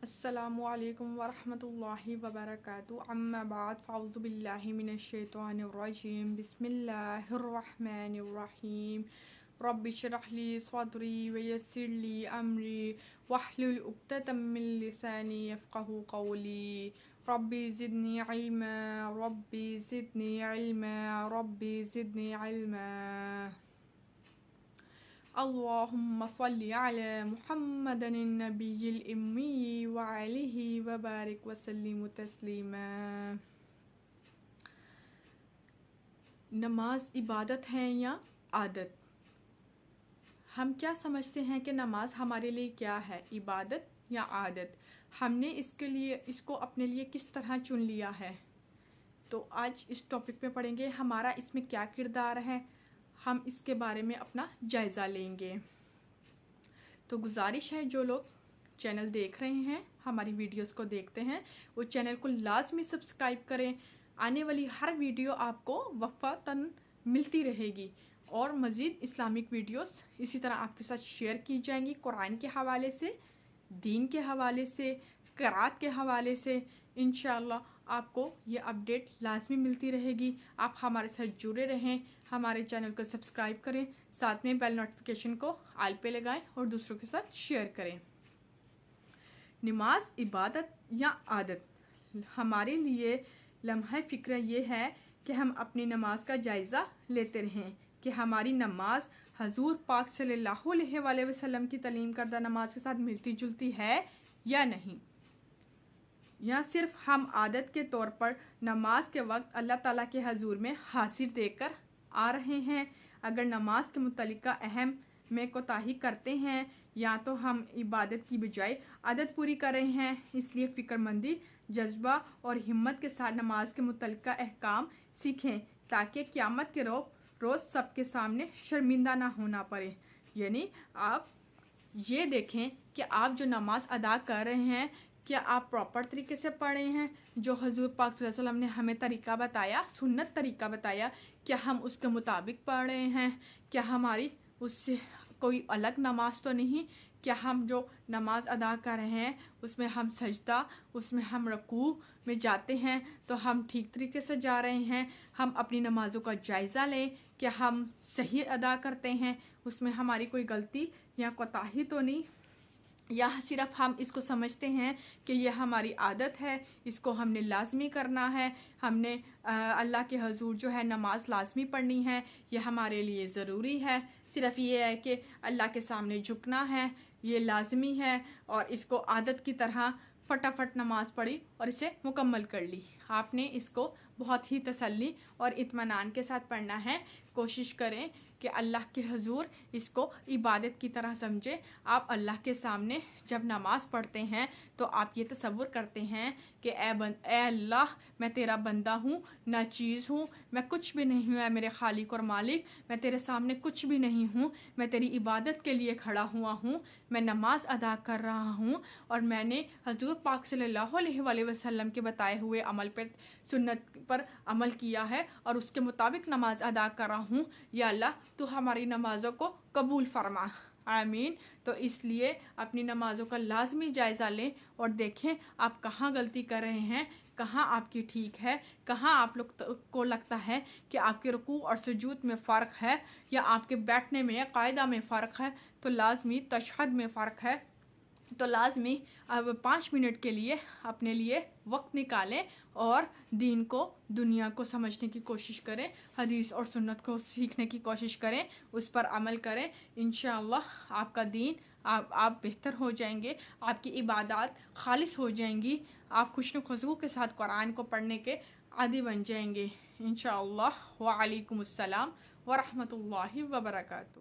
अस्सलामु अलैकुम वरहमतुल्लाहि वबरकातुहू अम्मा बाद फ़अऊज़ु बिल्लाहि मिनश्शैतानिर्रजीम बिस्मिल्लाहिर्रहमानिर्रहीम रब्बि इश्रह ली सदरी वयस्सिर ली अमरी वहलुल उक़दतम मिन लिसानी यफ़क़हू क़ौली रब्बि ज़िदनी इल्मा रब्बि ज़िदनी इल्मा रब्बि ज़िदनी इल्मा। अल्लाहुम्मा सल्लि अला मुहम्मदिन नबिय्यिल उम्मी व अलैहि व बारिक व सल्लिम तस्लीमा। नमाज इबादत है या आदत? हम क्या समझते हैं कि नमाज हमारे लिए क्या है, इबादत या आदत? हमने इसको अपने लिए किस तरह चुन लिया है? तो आज इस टॉपिक पे पढ़ेंगे हमारा इसमें क्या किरदार है, हम इसके बारे में अपना जायज़ा लेंगे। तो गुजारिश है जो लोग चैनल देख रहे हैं, हमारी वीडियोस को देखते हैं, वो चैनल को लाजमी सब्सक्राइब करें। आने वाली हर वीडियो आपको वफ़ातन मिलती रहेगी और मज़ीद इस्लामिक वीडियोस इसी तरह आपके साथ शेयर की जाएंगी, कुरान के हवाले से, दीन के हवाले से, क़िरात के हवाले से। इंशाअल्लाह आपको ये अपडेट लाजमी मिलती रहेगी। आप हमारे साथ जुड़े रहें, हमारे चैनल को सब्सक्राइब करें, साथ में बेल नोटिफिकेशन को आल पे लगाएं और दूसरों के साथ शेयर करें। नमाज इबादत या आदत? हमारे लिए लम्हा फ़िक्र ये है कि हम अपनी नमाज का जायज़ा लेते रहें कि हमारी नमाज हजूर पाक सल्लल्लाहु अलैहि वसल्लम की तालीम करदा नमाज के साथ मिलती जुलती है या नहीं, या सिर्फ हम आदत के तौर पर नमाज के वक्त अल्लाह ताला के हजूर में हाजिर देकर आ रहे हैं। अगर नमाज के मुतल्लिक़ अहम में कोताही करते हैं या तो हम इबादत की बजाय आदत पूरी कर रहे हैं। इसलिए फ़िक्रमंदी, जज्बा और हिम्मत के साथ नमाज के मुतल्लिक़ अहकाम सीखें ताकि क़यामत के रोज़ सबके सामने शर्मिंदा ना होना पड़े। यानी आप ये देखें कि आप जो नमाज अदा कर रहे हैं, क्या आप प्रॉपर तरीके से पढ़े हैं, जो हजूर पाक सल्लल्लाहु अलैहि वसल्लम ने हमें तरीका बताया, सुन्नत तरीका बताया, क्या हम उसके मुताबिक पढ़ रहे हैं? क्या हमारी उससे कोई अलग नमाज तो नहीं? क्या हम जो नमाज अदा कर रहे हैं उसमें हम सजदा, उसमें हम रुकू में जाते हैं तो हम ठीक तरीके से जा रहे हैं? हम अपनी नमाज़ों का जायज़ा लें, क्या हम सही अदा करते हैं, उसमें हमारी कोई गलती या कोताही तो नहीं? या सिर्फ हम इसको समझते हैं कि ये हमारी आदत है, इसको हमने लाजमी करना है, हमने अल्लाह के हजूर जो है नमाज लाजमी पढ़नी है, ये हमारे लिए ज़रूरी है। सिर्फ ये है कि अल्लाह के सामने झुकना है, ये लाजमी है, और इसको आदत की तरह फटाफट नमाज पढ़ी और इसे मुकम्मल कर ली। आपने इसको बहुत ही तसल्ली और इत्मीनान के साथ पढ़ना है। कोशिश करें कि अल्लाह के हजूर इसको इबादत की तरह समझे। आप अल्लाह के सामने जब नमाज़ पढ़ते हैं तो आप ये तसव्वुर करते हैं कि ए अल्लाह, मैं तेरा बंदा हूँ, ना चीज़ हूँ, मैं कुछ भी नहीं हूँ, ऐ मेरे खालिक और मालिक, मैं तेरे सामने कुछ भी नहीं हूँ, मैं तेरी इबादत के लिए खड़ा हुआ हूँ, मैं नमाज अदा कर रहा हूँ और मैंने हजूर पाक सल्लल्लाहु अलैहि वसल्लम के बताए हुए अमल पर, सुन्नत पर अमल किया है और उसके मुताबिक नमाज अदा कर रहा हूँ। या अल्लाह, तू हमारी नमाज़ों को कबूल फरमा, आमीन। तो इसलिए अपनी नमाज़ों का लाजमी जायज़ा लें और देखें आप कहाँ गलती कर रहे हैं, कहाँ आपकी ठीक है, कहाँ आप लोग को लगता है कि आपके रुकू और सुजूद में फ़र्क है, या आपके बैठने में, कायदा में फ़र्क है, तो लाजमी तशहद में फ़र्क है। तो लाजमी अब 5 मिनट के लिए अपने लिए वक्त निकालें और दीन को, दुनिया को समझने की कोशिश करें, हदीस और सुन्नत को सीखने की कोशिश करें, उस पर अमल करें। इंशाअल्लाह आपका दीन, आप बेहतर हो जाएंगे, आपकी इबादत खालिस हो जाएंगी, आप खुशनुखुशबू के साथ कुरान को पढ़ने के आदी बन जाएंगे इंशाअल्लाह। व अलैकुमुस्सलाम व रहमतुल्लाहि व बरकातुहू।